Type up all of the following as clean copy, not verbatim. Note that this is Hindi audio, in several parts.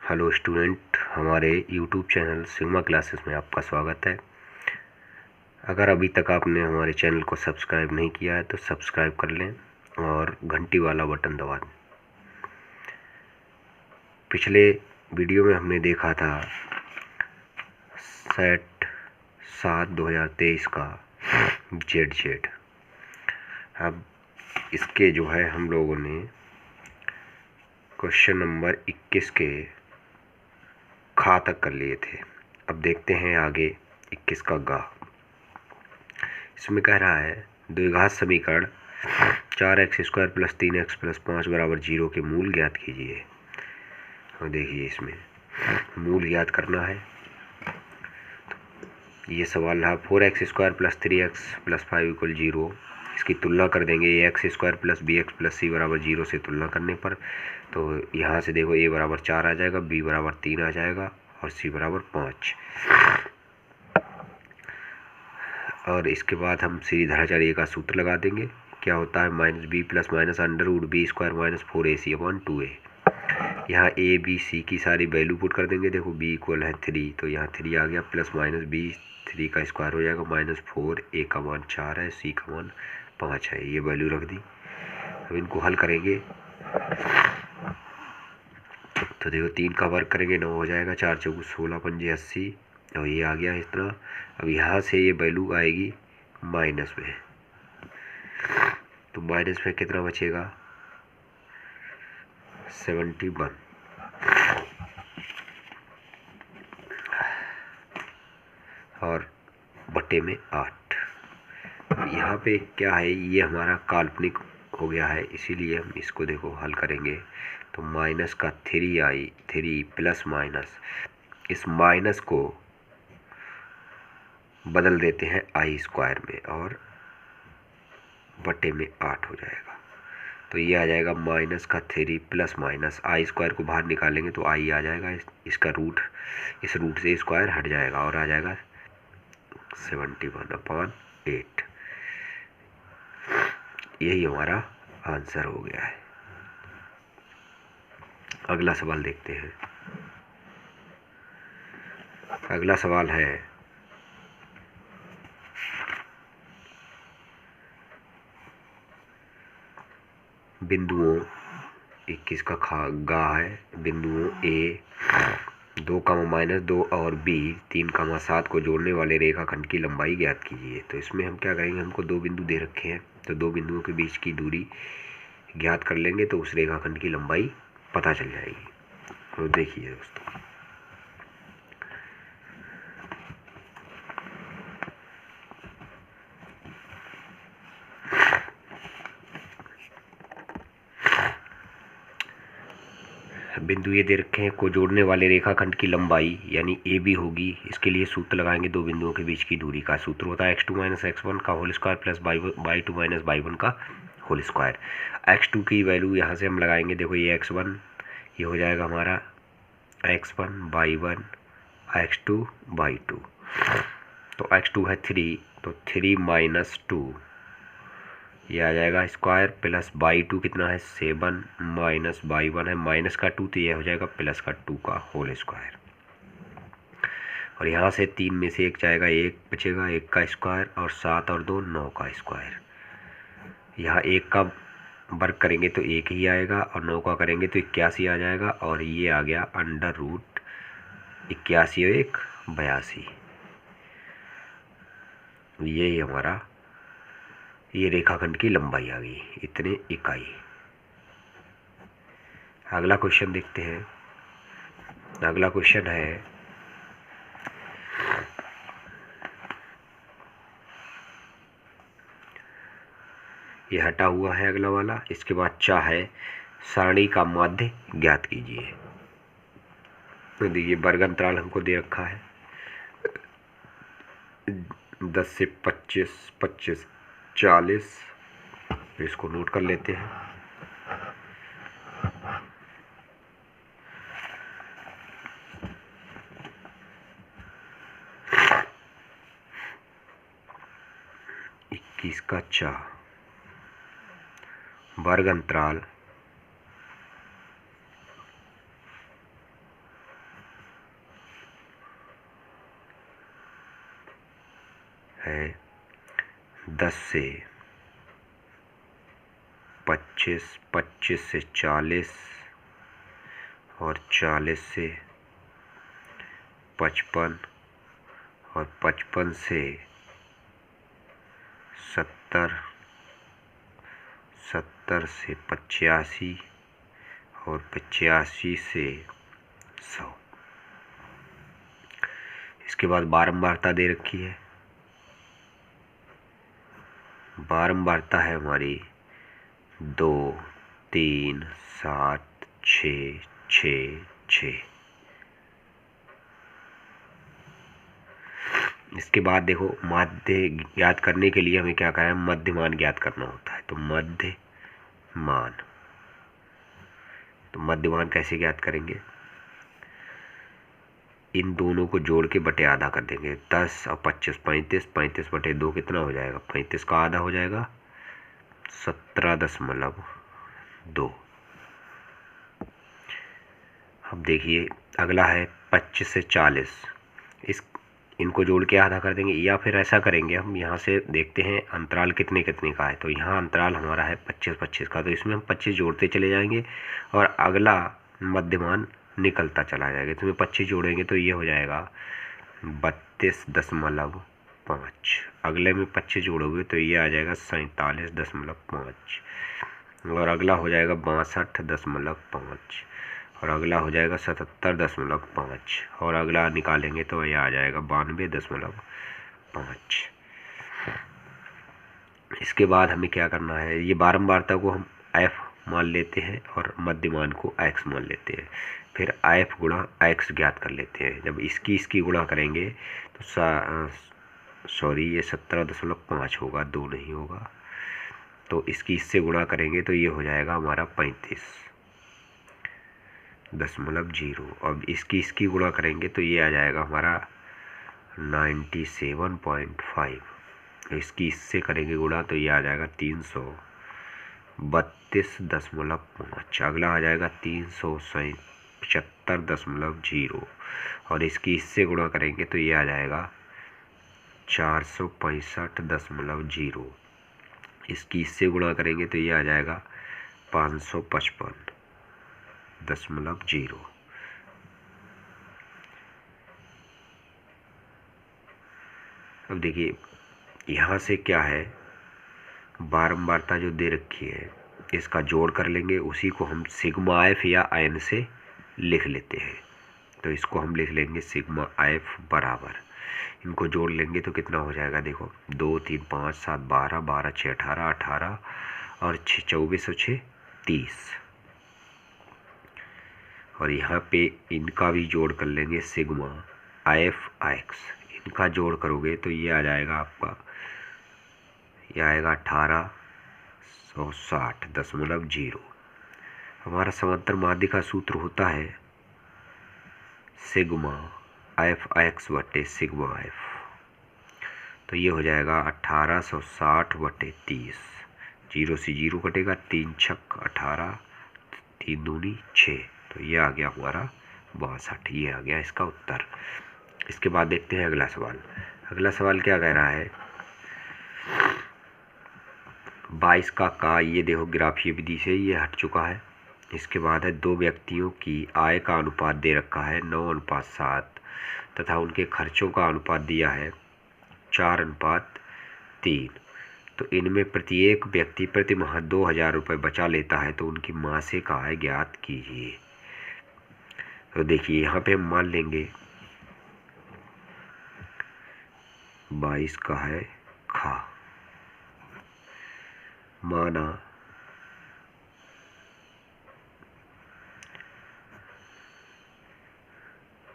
हेलो स्टूडेंट, हमारे यूट्यूब चैनल सिग्मा क्लासेस में आपका स्वागत है। अगर अभी तक आपने हमारे चैनल को सब्सक्राइब नहीं किया है तो सब्सक्राइब कर लें और घंटी वाला बटन दबा दें। पिछले वीडियो में हमने देखा था सेट 7/2023 का जेड। अब इसके जो है हम लोगों ने क्वेश्चन नंबर 21 के खा तक कर लिए थे। अब देखते हैं आगे 21 का गा। इसमें कह रहा है द्विघात समीकरण 4x² + 3x + 5 = 0 के मूल ज्ञात कीजिए। और देखिए इसमें मूल ज्ञात करना है। ये सवाल रहा 4x² + 3x + 5 = 0। इसकी तुलना कर देंगे x² + bx + c = 0 से तुलना करने पर। तो यहाँ से देखो a = 4 आ जाएगा, b = 3 आ जाएगा और c = 5। और इसके बाद हम श्रीधराचार्य का सूत्र लगा देंगे। क्या होता है -b + -√b² - 4ac/2a। यहाँ a b c की सारी वैल्यू पुट कर देंगे। देखो b = 3 तो यहाँ 3 आ गया, प्लस माइनस b 3 का स्क्वायर हो जाएगा -4, a का मान 4 है, c का मान 5 है। ये वैल्यू रख दी। अब इनको हल करेंगे तो देखो 3 का वर्ग करेंगे 9 हो जाएगा, 4 × 4 = 16, 5 × 80 और ये आ गया इतना। अब यहाँ से ये वैल्यू आएगी माइनस में, तो माइनस में कितना बचेगा 71 और बटे में 8। यहाँ पे क्या है, ये हमारा काल्पनिक हो गया है, इसीलिए हम इसको देखो हल करेंगे तो माइनस का 3i 3 प्लस माइनस, इस माइनस को बदल देते हैं i² में और बटे में 8 हो जाएगा। तो ये आ जाएगा माइनस का 3 प्लस माइनस i² को बाहर निकालेंगे तो i आ जाएगा, इसका रूट, इस रूट से स्क्वायर हट जाएगा और आ जाएगा 71/8। यही हमारा आंसर हो गया है। अगला सवाल देखते हैं। अगला सवाल है बिंदुओं 21 का गा है। बिंदुओं a 2, -2 और b 3, 7 को जोड़ने वाले रेखाखंड की लंबाई ज्ञात कीजिए। तो इसमें हम क्या करेंगे, हमको दो बिंदु दे रखे हैं तो दो बिंदुओं के बीच की दूरी ज्ञात कर लेंगे तो उस रेखाखंड की लंबाई पता चल जाएगी। तो देखिए दोस्तों, बिंदु ये दे रखे हैं, को जोड़ने वाले रेखाखंड की लंबाई यानी ए बी होगी। इसके लिए सूत्र लगाएंगे दो बिंदुओं के बीच की दूरी का। सूत्र होता है x2 - x1 का whole square plus y2 - y1 का होल स्क्वायर। x2 की वैल्यू यहाँ से हम लगाएंगे, देखो ये x1, ये हो जाएगा हमारा x1 y1 x2 y2। तो x2 है 3 तो 3 - 2 ये आ जाएगा स्क्वायर, प्लस y2 कितना है 7 माइनस y1 है माइनस का 2 तो ये हो जाएगा प्लस का 2 का होल स्क्वायर। और यहाँ से 3 में से 1 जाएगा, 1 बचेगा, 1 का स्क्वायर और 7 और 2 9 का स्क्वायर। यहाँ 1 का वर्ग करेंगे तो 1 ही आएगा और 9 का करेंगे तो 81 आ जाएगा और ये आ गया √81 और 1 82। यही हमारा ये रेखाखंड की लंबाई आ गई, इतने इकाई। अगला क्वेश्चन देखते हैं। अगला क्वेश्चन है ये हटा हुआ है अगला वाला। इसके बाद है सारणी का माध्य ज्ञात कीजिए। तो देखिए वर्ग अंतराल हमको दे रखा है 10 से 25, 25, 40। इसको नोट कर लेते हैं। इसका वर्ग अंतराल है 10 से 25, 25 से 40 और 40 से 55 और 55 से 70, 70 से 85 और 85 से 100। इसके बाद बारंबारता दे रखी है। बारंबारता है हमारी 2, 3, 7, 6, 6, 6। इसके बाद देखो माध्य ज्ञात करने के लिए हमें क्या करना है, मध्यमान ज्ञात करना होता है। तो मध्यमान, तो मध्यमान कैसे ज्ञात करेंगे, इन दोनों को जोड़ के बटे आधा कर देंगे। 10 और 25, 35, 35 बटे 2 कितना हो जाएगा, 35 का आधा हो जाएगा 17.2। अब देखिए अगला है 25 से 40, इनको जोड़ के आधा कर देंगे, या फिर ऐसा करेंगे हम यहाँ से देखते हैं अंतराल कितने कितने का है। तो यहाँ अंतराल हमारा है 25 25 का, तो इसमें हम 25 जोड़ते चले जाएंगे और अगला मध्यमान निकलता चला जाएगा। इसमें 25 जोड़ेंगे तो ये हो जाएगा 32.5। अगले में 25 जोड़ोगे तो ये आ जाएगा 47.5 और अगला हो जाएगा 62.5 और अगला हो जाएगा 77.5 और अगला निकालेंगे तो यह आ जाएगा 92.5। इसके बाद हमें क्या करना है, ये बारंबारता को हम f मान लेते हैं और मध्यमान को x मान लेते हैं। फिर f गुणा x ज्ञात कर लेते हैं। जब इसकी गुणा करेंगे तो ये 17.5 होगा, 2 नहीं होगा। तो इसकी इससे गुणा करेंगे तो ये हो जाएगा हमारा 35.0। अब इसकी गुणा करेंगे तो ये आ जाएगा हमारा 97.5। इसकी इससे करेंगे गुणा तो ये आ जाएगा 332.5। अगला आ जाएगा 375.0 और इसकी इससे गुणा करेंगे तो ये आ जाएगा 465.0। इसकी इससे गुणा करेंगे तो ये आ जाएगा 555.0। अब देखिए यहाँ से क्या है, बारंबारता जो दे रखी है इसका जोड़ कर लेंगे, उसी को हम सिग्मा एफ या n से लिख लेते हैं। तो इसको हम लिख लेंगे सिग्मा एफ बराबर, इनको जोड़ लेंगे तो कितना हो जाएगा, देखो 2, 3, 5, 7, 12, 12, 6, 18, 18 और 6, 24 और 6, 30। और यहाँ पे इनका भी जोड़ कर लेंगे सिग्मा एफ एक्स, इनका जोड़ करोगे तो ये आ जाएगा आपका, ये आएगा 1860.0। हमारा समांतर माध्य का सूत्र होता है सिग्मा एफ एक्स बटे सिग्मा एफ। तो ये हो जाएगा 1860/30। 0 से 0 कटेगा, 3 छक 18, 3 दूनी 6, तो ये आ गया हमारा 62। ये आ गया इसका उत्तर। इसके बाद देखते हैं अगला सवाल। अगला सवाल क्या कह रहा है, 22 का ये देखो ग्राफीय विधि से ये हट चुका है। इसके बाद है 2 व्यक्तियों की आय का अनुपात दे रखा है 9:7 तथा उनके खर्चों का अनुपात दिया है 4:3। तो इनमें प्रत्येक व्यक्ति प्रति माह 2000 रुपये बचा लेता है, तो उनकी मासिक आय ज्ञात कीजिए। तो देखिए यहाँ पे हम मान लेंगे 22 का है खा, माना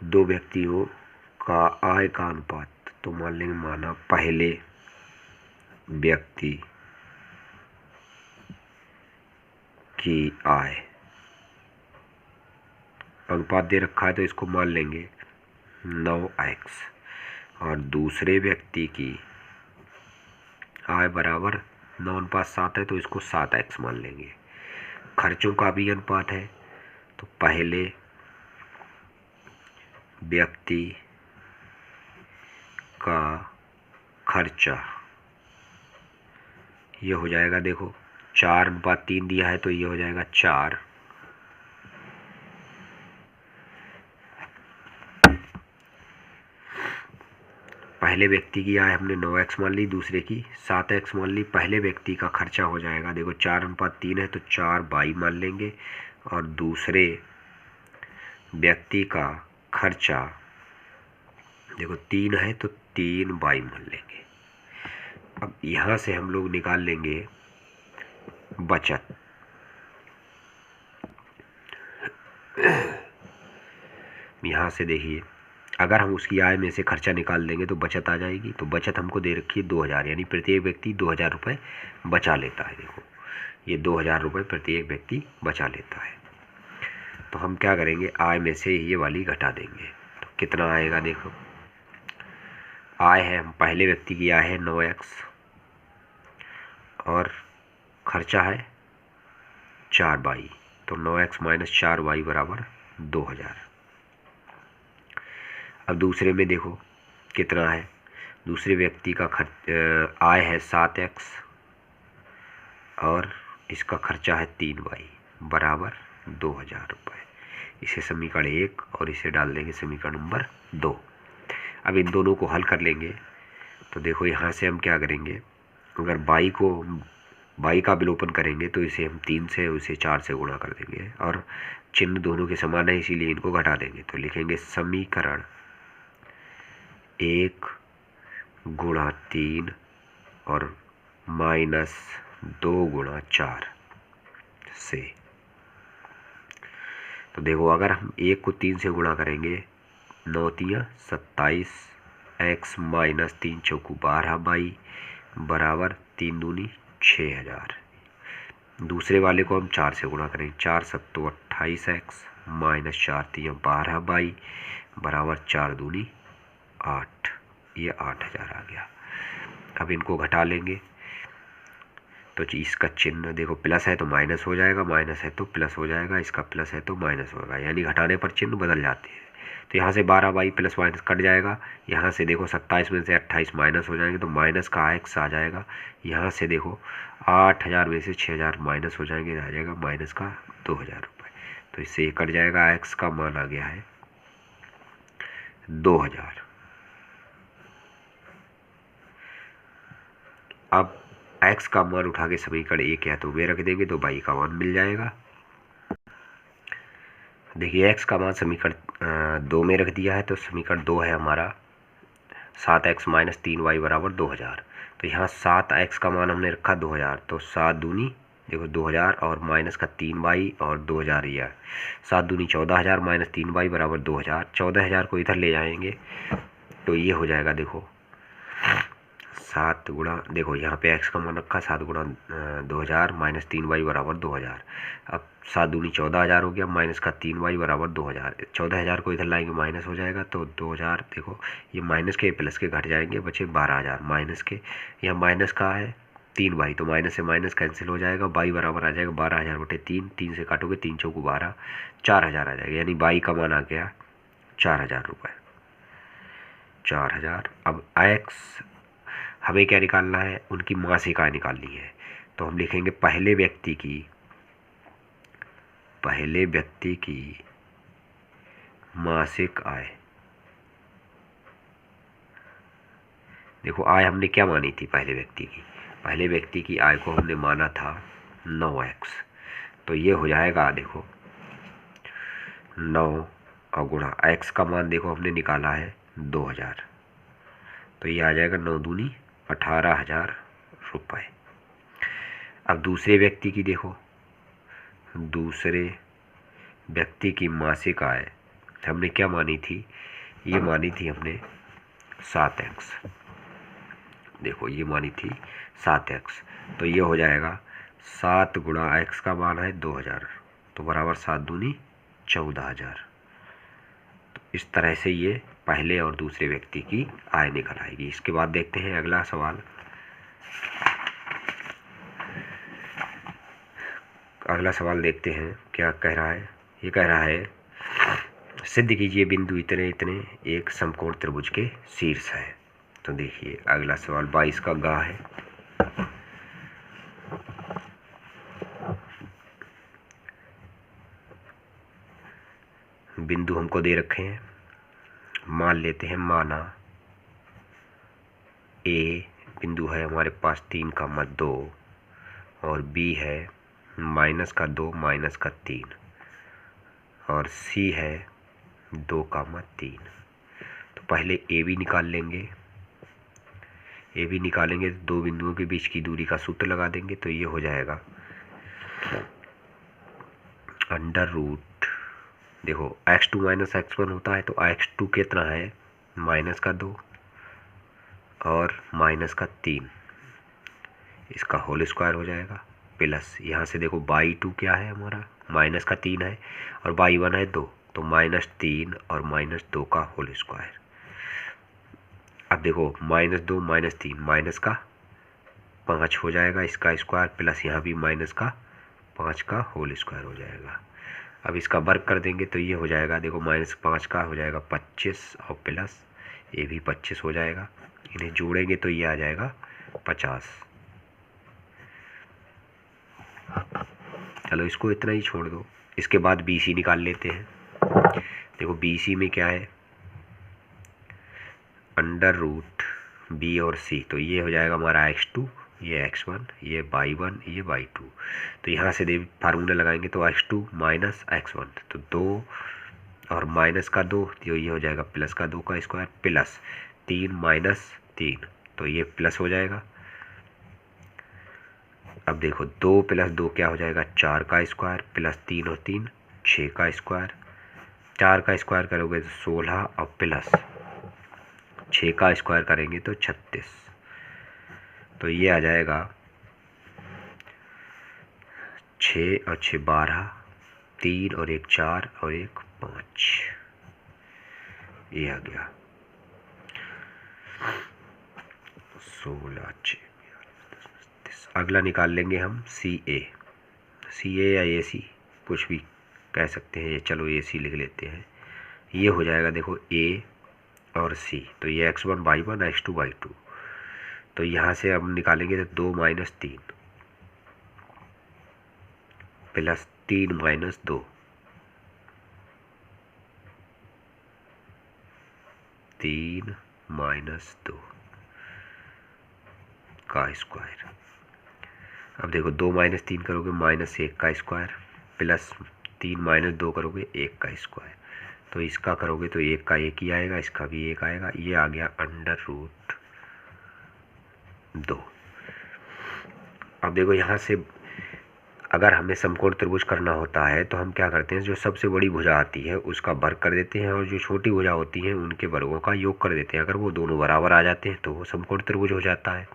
दो व्यक्तियों का आय का अनुपात, तो मान लेंगे माना पहले व्यक्ति की आय, अनुपात दे रखा है तो इसको मान लेंगे 9x और दूसरे व्यक्ति की आय बराबर 9:7 है तो इसको 7x मान लेंगे। खर्चों का भी अनुपात है तो पहले व्यक्ति का खर्चा, ये हो जाएगा देखो 4:3 दिया है तो ये हो जाएगा 4। पहले व्यक्ति की आय हमने 9x मान ली, दूसरे की 7x मान ली। पहले व्यक्ति का खर्चा हो जाएगा देखो 4:3 है तो 4/22 मान लेंगे, और दूसरे व्यक्ति का खर्चा देखो 3 है तो 3/22 मान लेंगे। अब यहाँ से हम लोग निकाल लेंगे बचत। यहाँ से देखिए, अगर हम उसकी आय में से खर्चा निकाल देंगे तो बचत आ जाएगी। तो बचत हमको दे रखी है 2000, यानी प्रत्येक व्यक्ति 2000 रुपये बचा लेता है। देखो ये 2000 रुपये प्रत्येक व्यक्ति बचा लेता है। तो हम क्या करेंगे, आय में से ये वाली घटा देंगे तो कितना आएगा। देखो आय है, हम पहले व्यक्ति की आय है 9x और खर्चा है 4/22, तो 9x - 4/22 बराबर 2000। अब दूसरे में देखो कितना है, दूसरे व्यक्ति का आय है 7x और इसका खर्चा है 3/22 बराबर 2000 रुपये। इसे समीकरण 1 और इसे डाल देंगे समीकरण नंबर 2। अब इन दोनों को हल कर लेंगे तो देखो यहाँ से हम क्या करेंगे, अगर 22 का विलोपन करेंगे तो इसे हम 3 से उसे 4 से गुणा कर देंगे, और चिन्ह दोनों के समान है इसीलिए इनको घटा देंगे। तो लिखेंगे समीकरण 1 × 3 और -2 × 4 से। तो देखो अगर हम 1 को 3 से गुणा करेंगे, 9 × 27 x - 3 × 12/22 बराबर 3 दूनी 6000। दूसरे वाले को हम 4 से गुणा करेंगे, 4 × 7 = 28x - 4 × 12/22 बराबर 4 दूनी 8, ये 8000 आ गया। अब इनको घटा लेंगे तो इसका चिन्ह देखो प्लस है तो माइनस हो जाएगा, माइनस है तो प्लस हो जाएगा, इसका प्लस है तो माइनस होगा, यानी घटाने पर चिन्ह बदल जाते हैं। तो यहाँ से 12/22 प्लस माइनस कट जाएगा। यहाँ से देखो 27 में से 28 माइनस हो जाएंगे तो माइनस का x आ जाएगा। यहाँ से देखो 8000 में से 6000 माइनस हो जाएंगे, आ जाएगा माइनस का 2000 रुपये। तो इससे ये कट जाएगा, x का मान आ गया है 2000। अब x का मान उठा के समीकरण 1 या तो में रख देंगे तो y का मान मिल जाएगा। देखिए x का मान समीकरण 2 में रख दिया है, तो समीकरण 2 है हमारा 7x - 3y बराबर 2000। तो यहाँ 7x का मान हमने रखा 2000, तो 7 दूनी देखो 2000 और माइनस का 3y और 2000, यह 7 दूनी 14000 - 3y बराबर 2000। 14000 को इधर ले जाएंगे तो ये हो जाएगा देखो 7 गुणा, देखो यहाँ पे x का मान रखा 7 गुणा 2000 - 3y बराबर 2000। अब 7 दूनी 14000 हो गया, माइनस का 3y बराबर 2000। 14000 को इधर लाएंगे माइनस हो जाएगा, तो 2000 देखो ये माइनस के प्लस के घट जाएंगे, बचे 12000 माइनस के। यहाँ माइनस का है 3y तो माइनस से माइनस कैंसिल हो जाएगा, y बराबर आ जाएगा 12000/3। 3 से काटोगे 3 × 4 = 12, 4000 आ जाएगा, यानी y का मान आ गया 4000 रुपये। 4000। अब x हमें क्या निकालना है, उनकी मासिक आय निकालनी है। तो हम लिखेंगे पहले व्यक्ति की मासिक आय। देखो आय हमने क्या मानी थी, पहले व्यक्ति की आय को हमने माना था 9x। तो ये हो जाएगा देखो 9 और गुणा x का मान देखो हमने निकाला है 2000, तो ये आ जाएगा 9 दूनी 18000 रुपये। अब दूसरे व्यक्ति की देखो, दूसरे व्यक्ति की मासिक आय हमने क्या मानी थी, ये मानी थी हमने 7x। देखो ये मानी थी 7x, तो ये हो जाएगा 7 गुणा x का मान है 2000, तो बराबर 7 दूनी 14000। तो इस तरह से ये पहले और दूसरे व्यक्ति की आय निकल आएगी। इसके बाद देखते हैं अगला सवाल। अगला सवाल देखते हैं क्या कह रहा है। ये कह रहा है सिद्ध कीजिए बिंदु इतने इतने एक समकोण त्रिभुज के शीर्ष है। तो देखिए अगला सवाल 22 का गा है। बिंदु हमको दे रखे हैं, मान लेते हैं माना ए बिंदु है हमारे पास 3,2 और बी है -2 -3 और सी है 2,3। तो पहले ए बी निकाल लेंगे। ए बी निकालेंगे तो दो बिंदुओं के बीच की दूरी का सूत्र लगा देंगे। तो ये हो जाएगा अंडर रूट, देखो x2 - x1 होता है तो x2 कितना है -2 और -3, इसका होल स्क्वायर हो जाएगा प्लस यहाँ से देखो बाई 2 क्या है हमारा -3 है और बाई 1 है 2, तो -3 और -2 का होल स्क्वायर। अब देखो -2 -3 -5 हो जाएगा इसका स्क्वायर प्लस यहाँ भी -5 का होल स्क्वायर हो जाएगा। अब इसका वर्ग कर देंगे तो ये हो जाएगा, देखो -5 का हो जाएगा 25 और प्लस ये भी 25 हो जाएगा। इन्हें जोड़ेंगे तो ये आ जाएगा 50। चलो इसको इतना ही छोड़ दो। इसके बाद बी सी निकाल लेते हैं। देखो बी सी में क्या है अंडर रूट बी और सी, तो ये हो जाएगा हमारा x2, ये x1, ये बाई 1, ये बाई 2। तो यहाँ से फार्मूला लगाएंगे तो x2 - x1 तो 2 और -2 तो ये हो जाएगा +2 का स्क्वायर प्लस 3 - 3 तो ये प्लस हो जाएगा। अब देखो 2 + 2 क्या हो जाएगा 4 का स्क्वायर प्लस 3 और 3 6 का स्क्वायर। 4 का स्क्वायर करोगे तो 16 और प्लस 6 का स्क्वायर करेंगे तो 36। तो ये आ जाएगा 6 और 6 12, 3 और 1 4 और 1 5, ये आ गया 16 6। अगला निकाल लेंगे हम सी ए या ए सी कुछ भी कह सकते हैं, चलो ए सी लिख लेते हैं। ये हो जाएगा देखो ए और सी, तो ये x1 बाई 1 x2 बाई 2। तो यहाँ से हम निकालेंगे तो 2 - 3 प्लस 3 - 2 3 - 2 का स्क्वायर। अब देखो 2 - 3 करोगे -1 का स्क्वायर प्लस 3 - 2 करोगे 1 का स्क्वायर। तो इसका करोगे तो 1 का 1 ही आएगा, इसका भी 1 आएगा। ये आ गया अंडर रूट 2। अब देखो यहाँ से अगर हमें समकोण त्रिभुज करना होता है तो हम क्या करते हैं, जो सबसे बड़ी भुजा आती है उसका वर्ग कर देते हैं और जो छोटी भुजा होती है उनके वर्गों का योग कर देते हैं। अगर वो दोनों बराबर आ जाते हैं तो वो समकोण त्रिभुज हो जाता है।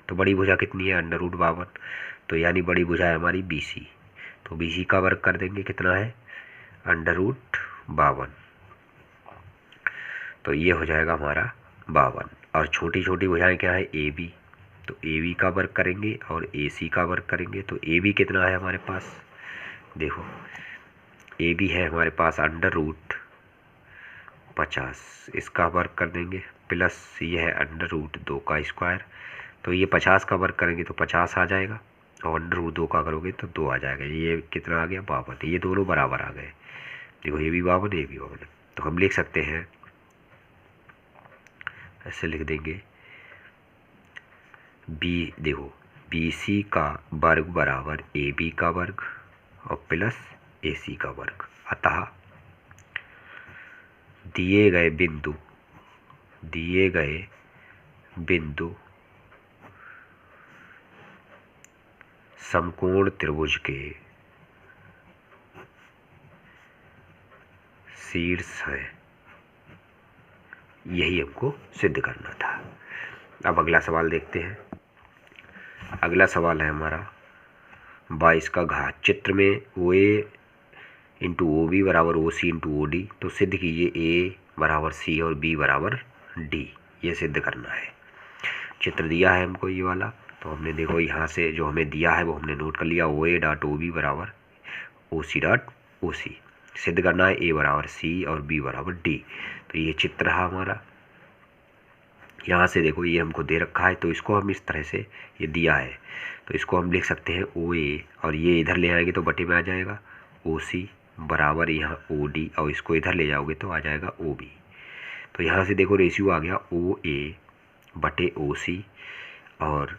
तो बड़ी भुजा कितनी है अंडर रूट 52, तो यानी बड़ी भुजा है हमारी बी सी। तो बी सी का वर्ग कर देंगे कितना है अंडर रूट 52, तो ये हो जाएगा हमारा 52। और छोटी छोटी भुजाएं क्या है ए बी, तो ए बी का वर्ग करेंगे और ए सी का वर्ग करेंगे। तो ए बी कितना है हमारे पास, देखो ए बी है हमारे पास अंडर रूट 50, इसका वर्ग कर देंगे प्लस ये है अंडर रूट 2 का स्क्वायर। तो ये 50 का वर्ग करेंगे तो 50 आ जाएगा और अंडर रूट 2 का करोगे तो 2 आ जाएगा। ये कितना आ गया 52, ये दोनों बराबर आ गए। देखो ये भी 52 ये भी 52। तो हम लिख सकते हैं, ऐसे लिख देंगे बी, देखो बी सी का वर्ग बराबर ए बी का वर्ग और प्लस ए सी का वर्ग। अतः दिए गए बिंदु समकोण त्रिभुज के शीर्ष है, यही हमको सिद्ध करना था। अब अगला सवाल देखते हैं। अगला सवाल है हमारा 22 का घात। चित्र में ओ ए इंटू ओ बी बराबर ओ सी इंटू ओ डी, तो सिद्ध कीजिए ए बराबर सी और बी बराबर डी, ये सिद्ध करना है। चित्र दिया है हमको ये वाला, तो हमने देखो यहाँ से जो हमें दिया है वो हमने नोट कर लिया, ओ ए डॉट ओ बी बराबर ओ सी डॉट ओ सी। सिद्ध करना है ए बराबर सी और बी बराबर डी। तो ये चित्र रहा हमारा। यहाँ से देखो ये हमको दे रखा है, तो इसको हम इस तरह से, ये दिया है तो इसको हम लिख सकते हैं ओ ए, और ये इधर ले आएंगे तो बटे में आ जाएगा ओ सी बराबर यहाँ ओ डी, और इसको इधर ले जाओगे तो आ जाएगा ओ बी। तो यहाँ से देखो रेशियो आ गया ओ ए बटे ओ सी और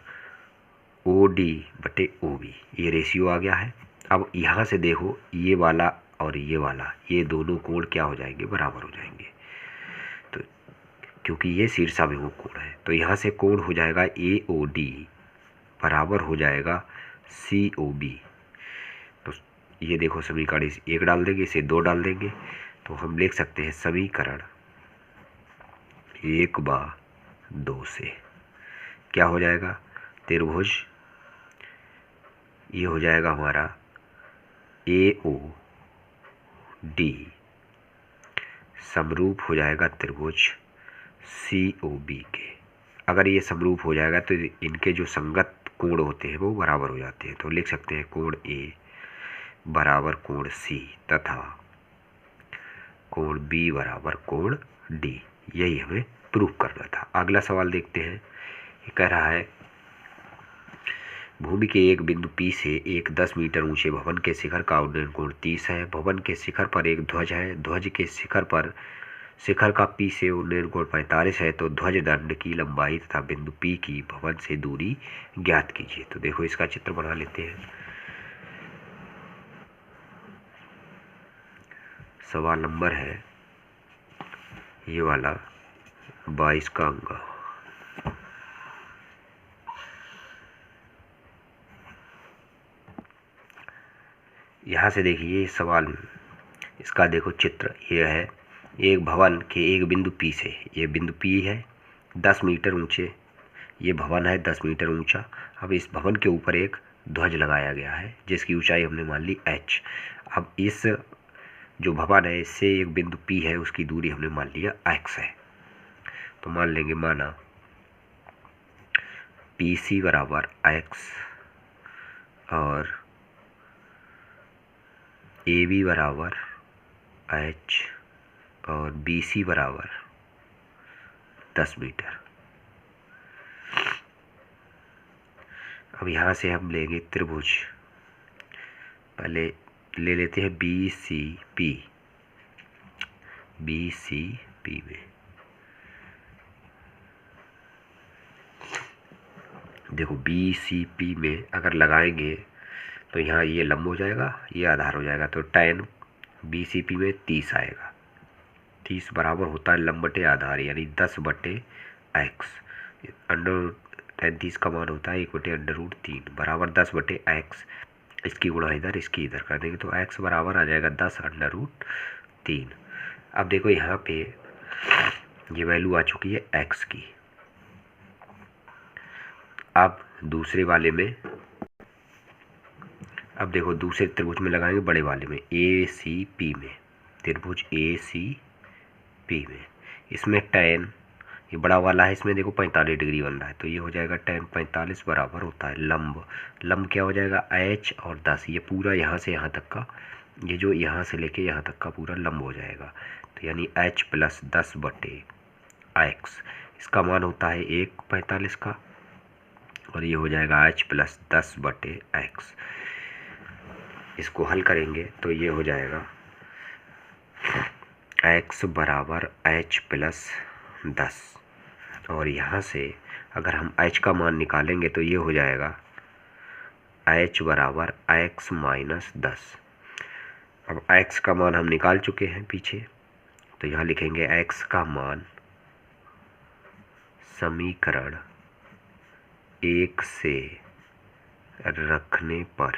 ओ डी बटे ओ बी, ये रेशियो आ गया है। अब यहाँ से देखो ये वाला और ये वाला, ये दोनों कोण क्या हो जाएंगे, बराबर हो जाएंगे। तो क्योंकि ये शीर्षाभिमुख कोण है, तो यहाँ से कोण हो जाएगा ए ओ डी बराबर हो जाएगा सी ओ बी। तो ये देखो समीकरण, इस एक डाल देंगे, इसे दो डाल देंगे, तो हम लिख सकते हैं समीकरण 1/2 से क्या हो जाएगा, त्रिभुज ये हो जाएगा हमारा ए ओ डी समरूप हो जाएगा त्रिभुज सी ओ बी के। अगर ये समरूप हो जाएगा तो इनके जो संगत कोण होते हैं वो बराबर हो जाते हैं। तो लिख सकते हैं कोण ए बराबर कोण सी तथा कोण बी बराबर कोण डी। यही हमें प्रूव करना था। अगला सवाल देखते हैं। ये कह रहा है भूमि के एक बिंदु P से एक 10 मीटर ऊंचे भवन के शिखर का उन्नयन कोण 30 है। भवन के शिखर पर एक ध्वज है। ध्वज के शिखर का P से उन्नयन कोण 45 है। तो ध्वज दंड की लंबाई तथा बिंदु P की भवन से दूरी ज्ञात कीजिए। तो देखो इसका चित्र बना लेते हैं। सवाल नंबर है ये वाला 22 का अंक। यहाँ से देखिए सवाल, इसका देखो चित्र ये है। एक भवन के एक बिंदु P से, ये बिंदु P है 10 मीटर ऊंचे, ये भवन है 10 मीटर ऊंचा। अब इस भवन के ऊपर एक ध्वज लगाया गया है जिसकी ऊंचाई हमने मान ली h। अब इस जो भवन है इससे एक बिंदु P है उसकी दूरी हमने मान लिया x है। तो मान लेंगे, माना PC बराबर x और AB बराबर h और BC बराबर 10 मीटर। अब यहाँ से हम लेंगे त्रिभुज, पहले ले लेते हैं BCP में। देखो BCP में अगर लगाएंगे तो यहाँ ये लंब हो जाएगा, ये आधार हो जाएगा। तो tan BCP में 30 आएगा। 30 बराबर होता है लंब बटे आधार यानी 10/x। अंडर tan 30 का मान होता है 1/√3 बराबर 10/x। इसकी गुणा इधर इसकी इधर कर देंगे तो x बराबर आ जाएगा 10√3। अब देखो यहाँ पे ये वैल्यू आ चुकी है x की। अब दूसरे वाले में, अब देखो दूसरे त्रिभुज में लगाएंगे बड़े वाले में ACP में, त्रिभुज ACP में। इसमें tan ये बड़ा वाला है, इसमें देखो 45 डिग्री बन रहा है तो ये हो जाएगा tan 45 बराबर होता है लंब क्या हो जाएगा h और 10। ये पूरा यहाँ से यहाँ तक का, ये जो यहाँ से लेके यहाँ तक का पूरा लंब हो जाएगा। तो यानी h + 10/x, इसका मान होता है 1/45 का और ये हो जाएगा h + 10/x। इसको हल करेंगे तो ये हो जाएगा x बराबर h + 10 और यहाँ से अगर हम h का मान निकालेंगे तो ये हो जाएगा h बराबर x - 10। अब x का मान हम निकाल चुके हैं पीछे, तो यहाँ लिखेंगे x का मान समीकरण 1 से रखने पर,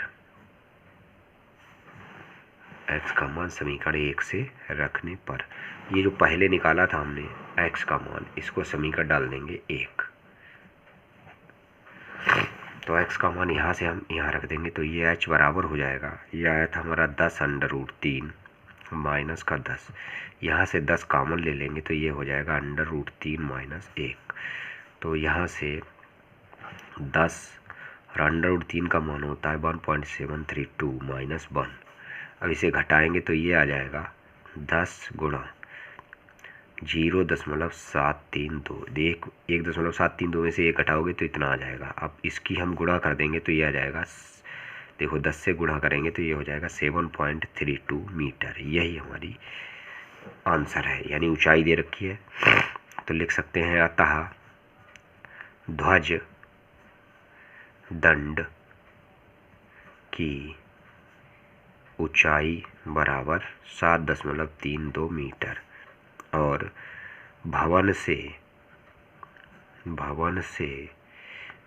x का मान समीकरण 1 से रखने पर, ये जो पहले निकाला था हमने x का मान, इसको समीकरण डाल देंगे 1। तो x का मान यहाँ से हम यहाँ रख देंगे तो ये h बराबर हो जाएगा, ये आया था हमारा 10√3 माइनस का 10। यहाँ से 10 कॉमन ले लेंगे तो ये हो जाएगा √3 - 1। तो यहाँ से 10 और √3 का मान होता है 1.732 - 1। अब इसे घटाएंगे तो ये आ जाएगा 10 गुणा 0.732। 1.732 में से 1 घटाओगे तो इतना आ जाएगा। अब इसकी हम गुणा कर देंगे तो ये आ जाएगा, देखो 10 से गुणा करेंगे तो ये हो जाएगा 7.32 मीटर। यही हमारी आंसर है, यानी ऊंचाई दे रखी है तो लिख सकते हैं अतः ध्वज दंड की ऊंचाई बराबर 7.32 मीटर और भवन से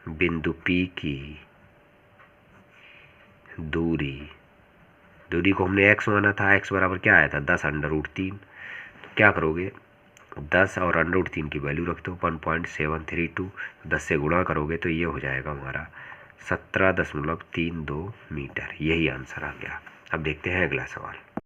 बिंदु P की दूरी को हमने x माना था। x बराबर क्या आया था, 10√3। तो क्या करोगे, 10 और √3 की वैल्यू रख दो 1.732। 10 से गुणा करोगे तो ये हो जाएगा हमारा 17.32 मीटर। यही आंसर आ गया। अब देखते हैं अगला सवाल।